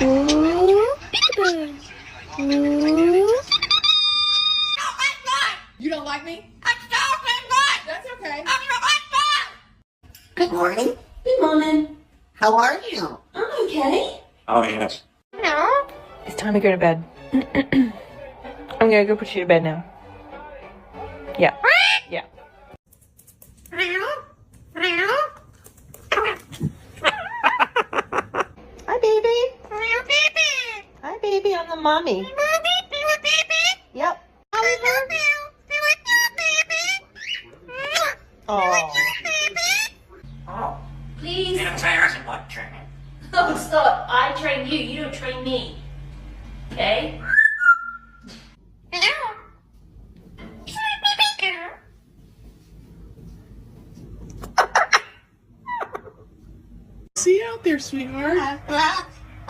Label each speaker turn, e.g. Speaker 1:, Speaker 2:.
Speaker 1: Ooh, peekaboo. Ooh.
Speaker 2: You don't like me? That's okay.
Speaker 3: Good morning.
Speaker 1: Good morning.
Speaker 3: How are you?
Speaker 1: I'm okay.
Speaker 3: Oh, yes.
Speaker 4: It's time to go to bed. I'm gonna go put you to bed now. Yeah. Yeah. Hi, baby. Hi, baby. I'm the mommy. Yep. Oh.
Speaker 5: Please.
Speaker 3: Interference in what training?
Speaker 5: Oh, stop. I train you. You don't train me. Okay?
Speaker 2: See you out there, sweetheart.